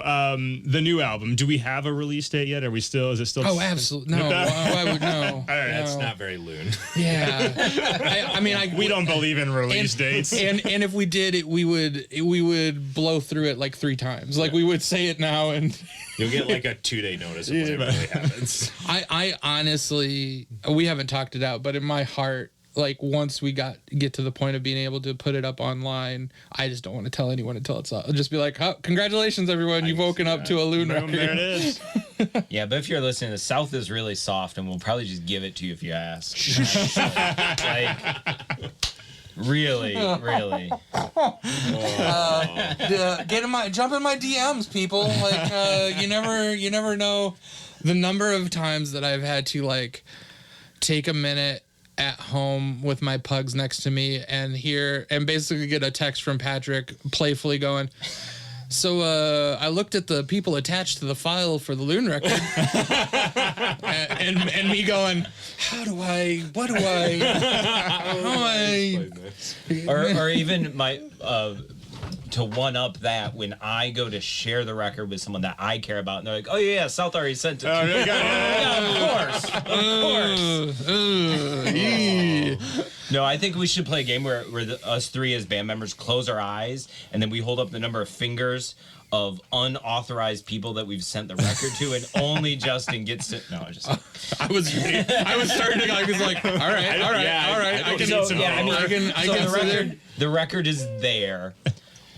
the new album. Do we have a release date yet? Is it still? Oh, absolutely no. I would know. All right, That's not very Lune. Yeah, we don't believe in release dates. And if we did, we would blow through it like 3 times. Like we would say it now, and you'll get like a 2-day notice of when it really happens. I honestly, we haven't talked it out, but in my heart, like once we get to the point of being able to put it up online, I just don't want to tell anyone until it's up. I'll just be like, oh, congratulations everyone, you've woken up to a Lune record. There it is. Yeah, but if you're listening, the South is really soft, and we'll probably just give it to you if you ask. Really. Jump in my DMs, people. Like you never know the number of times that I've had to like take a minute at home with my pugs next to me and basically get a text from Patrick playfully going, so I looked at the people attached to the file for the Lune record and me going, or even my to one up that, when I go to share the record with someone that I care about, and they're like, "Oh yeah, South already sent it." Yeah, of course. No, I think we should play a game where us 3 as band members close our eyes, and then we hold up the number of fingers of unauthorized people that we've sent the record to, and only Justin gets to. No, just. I was starting to. I was like, all right. I can. The record is there.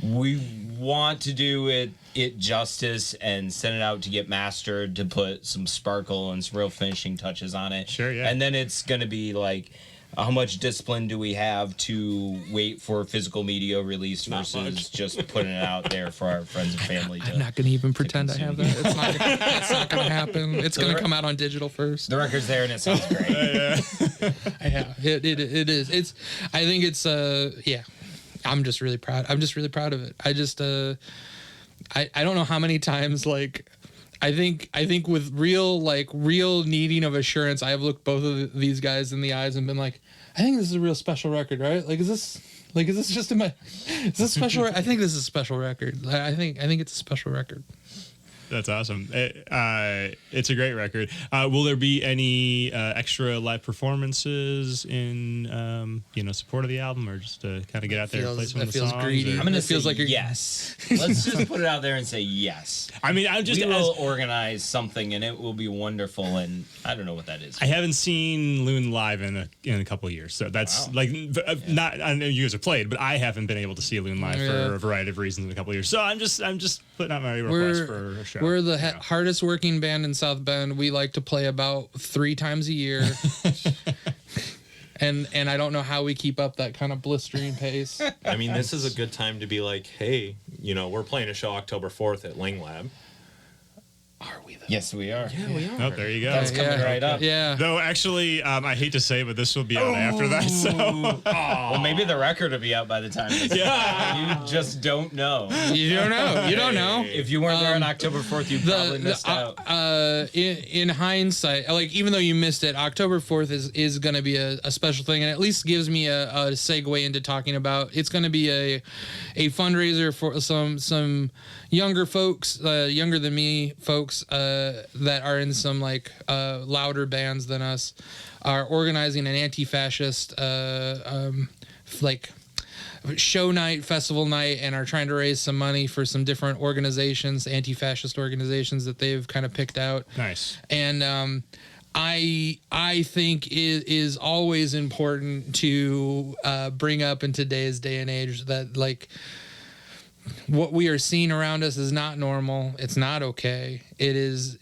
We want to do it justice and send it out to get mastered, to put some sparkle and some real finishing touches on it. Sure, yeah. And then it's going to be like, how much discipline do we have to wait for physical media release versus just putting it out there for our friends and family? I'm not going to even pretend I have that. It's not going to happen. It's going to come out on digital first. The record's there and it sounds great. Yeah, it is. I think it's I'm just really proud. I'm just really proud of it. I just I don't know how many times like I think with real needing of assurance, I have looked both of these guys in the eyes and been like, I think this is a real special record, right? Is this special? I think this is a special record. I think it's a special record. That's awesome. It's a great record. Will there be any extra live performances in support of the album, or just to kind of get out there and play some of the feels songs? greedy. or- I'm gonna It feels say like you're- yes. Let's just put it out there and say yes. I mean, I'm just We will organize something, and it will be wonderful. And I don't know what that is. I haven't seen Lune live in a couple of years, so that's Wow. not. I know you guys have played, but I haven't been able to see Lune live Yeah. for a variety of reasons in a couple of years. So I'm just putting out my request for a show. We're the you know. hardest working band in South Bend. We like to play about 3 times a year. And I don't know how we keep up that kind of blistering pace. I mean, this is a good time to be like, hey, we're playing a show October 4th at Lang Lab. Are we though? Yes, we are. Yeah, we are. Oh, there you go. That's coming right up. Yeah. Though actually, I hate to say, but this will be out after that. So Well, maybe the record will be out by the time. You just don't know. You don't know. You don't know. If you weren't there on October 4th, you probably missed out. In hindsight, like even though you missed it, October 4th is going to be a special thing, and at least gives me a segue into talking about. It's going to be a fundraiser for some younger folks, younger than me folks that are in some louder bands than us, are organizing an anti-fascist show night, festival night, and are trying to raise some money for some different organizations, anti-fascist organizations that they've kind of picked out. nice. And I think it is always important to bring up in today's day and age that what we are seeing around us is not normal. It's not okay. It is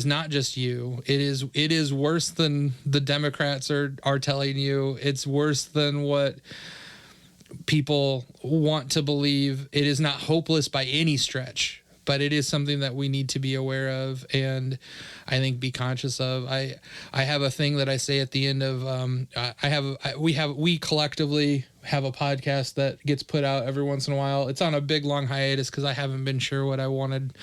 not just you. It is worse than the Democrats are telling you. It's worse than what people want to believe. It is not hopeless by any stretch, but it is something that we need to be aware of, and I think be conscious of. I have a thing that I say at the end of we collectively have a podcast that gets put out every once in a while. It's on a big long hiatus because I haven't been sure what I wanted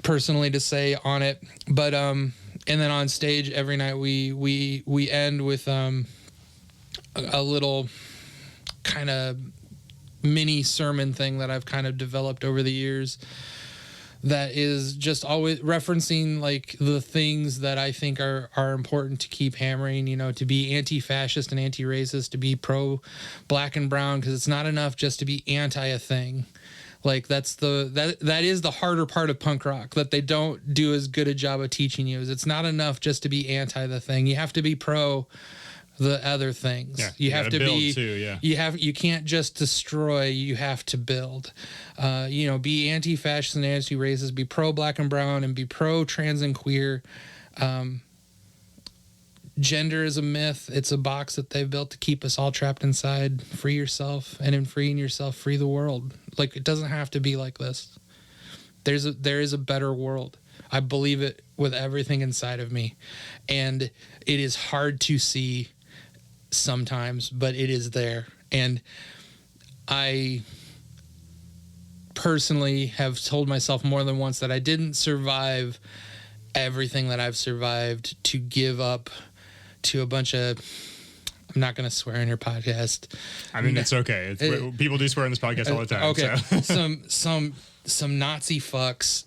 personally to say on it, but and then on stage every night we end with a little kind of mini sermon thing that I've kind of developed over the years that is just always referencing the things that I think are important to keep hammering, to be anti-fascist and anti-racist, to be pro black and brown, because it's not enough just to be anti a thing. That is the harder part of punk rock that they don't do as good a job of teaching you. Is it's not enough just to be anti the thing. You have to be pro the other things. Yeah, you have gotta to build be too, yeah. You can't just destroy, you have to build. Be anti-fascist and anti-racist, be pro black and brown, and be pro trans and queer. Gender is a myth. It's a box that they've built to keep us all trapped inside. Free yourself, and in freeing yourself, free the world. It doesn't have to be like this. There is a better world. I believe it with everything inside of me, and it is hard to see sometimes, but it is there. And I personally have told myself more than once that I didn't survive everything that I've survived to give up to a bunch of, I'm not going to swear in your podcast. I mean, it's okay. People do swear in this podcast all the time. Okay. So. some Nazi fucks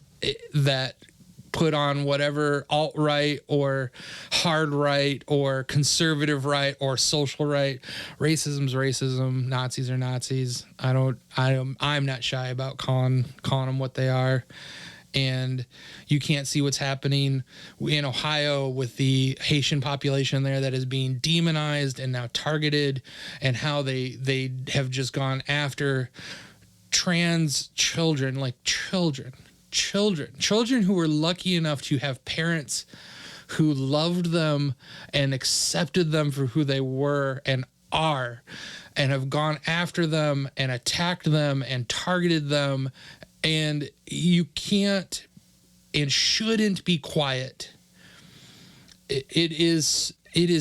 that put on whatever alt-right or hard right or conservative right or social right. Racism's racism. Nazis are Nazis. I'm not shy about calling them what they are. And you can't see what's happening in Ohio with the Haitian population there that is being demonized and now targeted, and how they have just gone after trans children, children who were lucky enough to have parents who loved them and accepted them for who they were and are, and have gone after them and attacked them and targeted them. And you can't and shouldn't be quiet. It is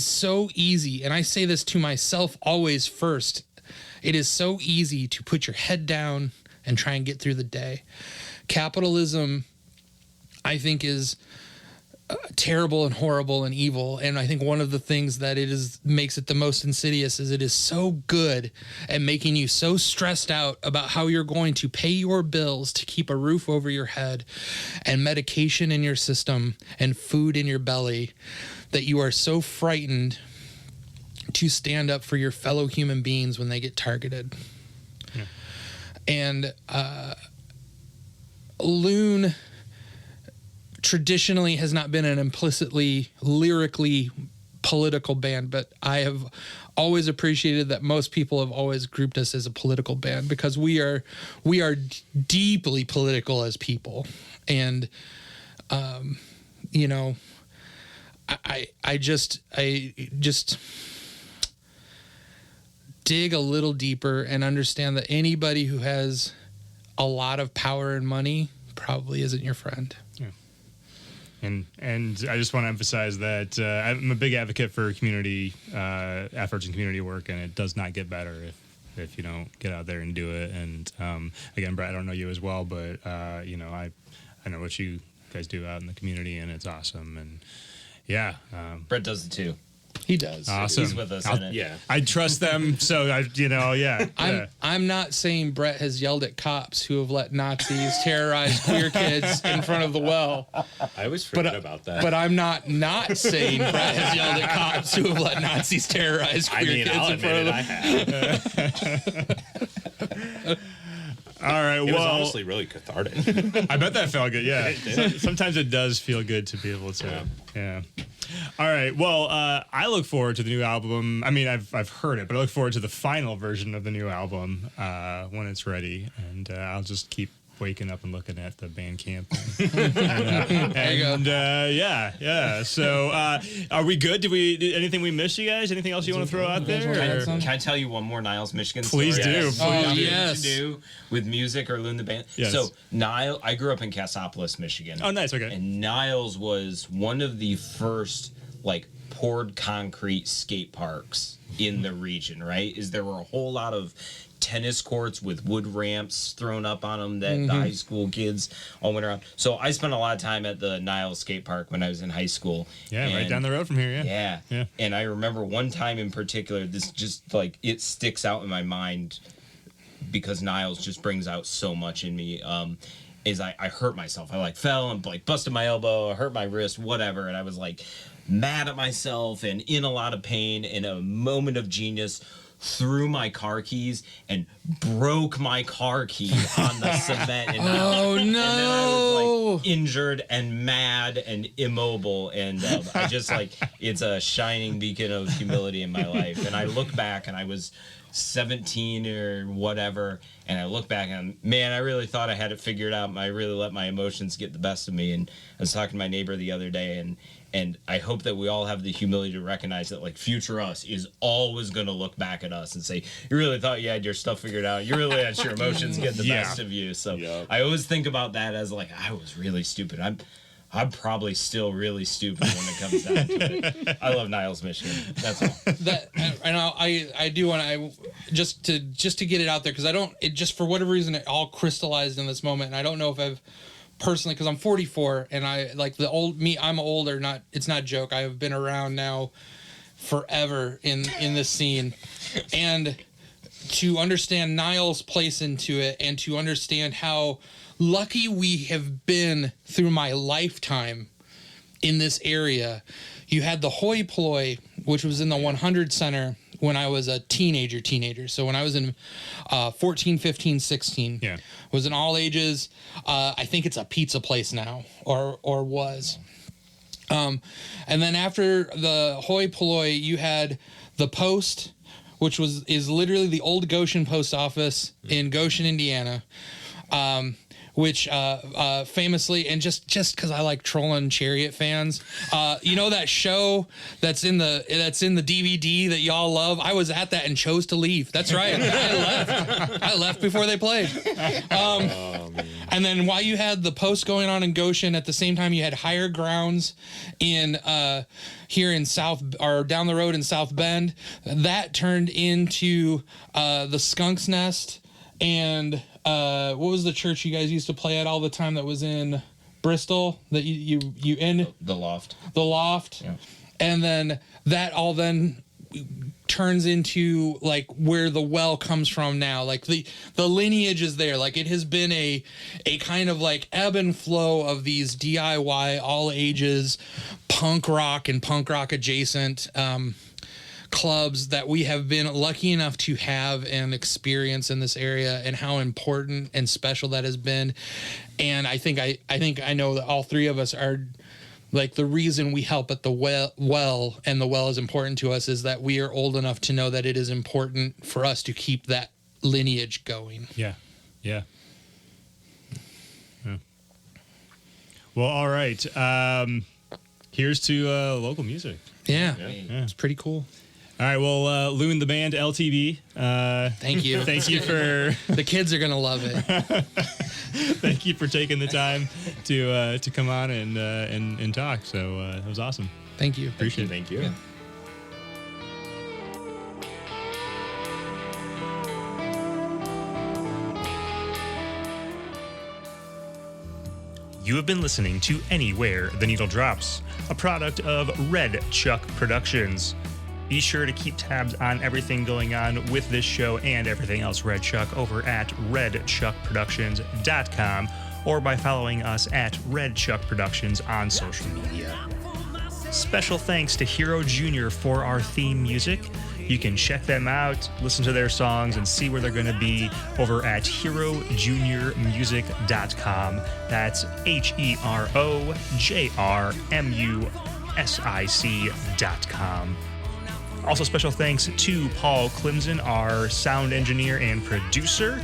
so easy, and I say this to myself always first. It is so easy to put your head down and try and get through the day. Capitalism, I think, is terrible and horrible and evil. And I think one of the things that makes it the most insidious is it is so good at making you so stressed out about how you're going to pay your bills to keep a roof over your head and medication in your system and food in your belly that you are so frightened to stand up for your fellow human beings when they get targeted. Yeah. And Lune traditionally has not been an implicitly lyrically political band, but I have always appreciated that most people have always grouped us as a political band because we are deeply political as people. And you know, I just dig a little deeper and understand that anybody who has a lot of power and money probably isn't your friend. Yeah. And I just want to emphasize that I'm a big advocate for community efforts and community work, and it does not get better if you don't get out there and do it. And again, Brett, I don't know you as well, but you know, I know what you guys do out in the community, and it's awesome. And yeah, Brett does it too. He does. Awesome. He's with us in it. Yeah. I trust them, so yeah. I'm not saying Brett has yelled at cops who have let Nazis terrorize queer kids in front of the well. I always forget about that. But I'm not saying Brett has yelled at cops who have let Nazis terrorize queer kids I'll in front of admit the I have. All right. It was well, honestly really cathartic. I bet that felt good. Yeah. Sometimes it does feel good to be able to. Yeah. All right. Well, I look forward to the new album. I mean, I've heard it, but I look forward to the final version of the new album when it's ready, and I'll just keep waking up and looking at the Bandcamp. Yeah. So, are we good? Did anything we missed, you guys? Anything else you want to throw out there? Can I tell you one more Niles, Michigan Please story? do. Yes. Oh, Please do. yes. To do with music or Lune the Band. Yes. So Niles, I grew up in Cassopolis, Michigan. Oh, nice. Okay. And Niles was one of the first poured concrete skate parks in the region, right? There were a whole lot of tennis courts with wood ramps thrown up on them that the high school kids all went around. So I spent a lot of time at the Niles skate park when I was in high school. Yeah, right down the road from here. Yeah. Yeah. And I remember one time in particular, this just it sticks out in my mind because Niles just brings out so much in me. Is I hurt myself. I fell and busted my elbow, I hurt my wrist, whatever. And I was mad at myself and in a lot of pain. In a moment of genius, threw my car keys and broke my car key on the cement. And Oh, and then I no. was injured and mad and immobile. And I just it's a shining beacon of humility in my life. And I look back and I was 17 or whatever, and I look back and man, I really thought I had it figured out, and I really let my emotions get the best of me. And I was talking to my neighbor the other day, and I hope that we all have the humility to recognize that future us is always going to look back at us and say, you really thought you had your stuff figured out, you really let your emotions get the best of you. So I always think about that as I was really stupid. I'm probably still really stupid when it comes down to it. I love Niles, Michigan. That's all. That and I do want to just to get it out there because it just for whatever reason it all crystallized in this moment, and I don't know if I've personally, because I'm 44 and I I'm older. It's not a joke. I have been around now forever in this scene, and to understand Niles' place into it, and to understand how lucky we have been through my lifetime in this area. You had the Hoi Polloi, which was in the 100 Center when I was a teenager. So when I was in 14, 15, 16, was in all ages. I think it's a pizza place now, or was. And then after the Hoi Polloi, you had the Post, which is literally the old Goshen post office in Goshen, Indiana. Which famously, and just because I like trolling Chariot fans, that show that's in the DVD that y'all love. I was at that and chose to leave. That's right, I left before they played. And then while you had the Post going on in Goshen, at the same time you had Higher Grounds in here in South, or down the road in South Bend. That turned into the Skunk's Nest. And what was the church you guys used to play at all the time that was in Bristol that you in The loft. the loft, Yeah. and then that all then turns into like where the well comes from now. Like the lineage is there. Like it has been a kind of like ebb and flow of these DIY all ages punk rock and punk rock adjacent clubs that we have been lucky enough to have and experience in this area, and how important and special that has been. And I think I know that all three of us are like, the reason we help at the well, and the well is important to us, is that we are old enough to know that it is important for us to keep that lineage going. Yeah. Well, all right. Here's to local music. Yeah. Yeah. It's pretty cool. All right. Well, Lune the Band, LTB. Thank you. Thank you for The kids are going to love it. thank you for taking the time to come on and talk. So that was awesome. Thank you. Appreciate it. Thank you. Yeah. You have been listening to Anywhere the Needle Drops, a product of Red Chuck Productions. Be sure to keep tabs on everything going on with this show and everything else Red Chuck over at redchuckproductions.com, or by following us at Red Chuck Productions on social media. Special thanks to Hero Jr. for our theme music. You can check them out, listen to their songs, and see where they're going to be over at herojrmusic.com. That's HEROJRMUSIC.com. Also, special thanks to Paul Clemson, our sound engineer and producer.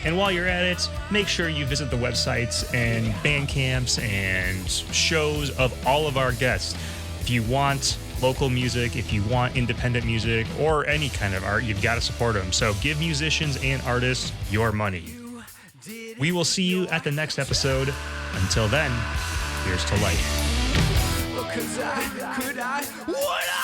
And while you're at it, make sure you visit the websites and band camps and shows of all of our guests. If you want local music, if you want independent music, or any kind of art, you've got to support them. So give musicians and artists your money. We will see you at the next episode. Until then, here's to life. Could I, would I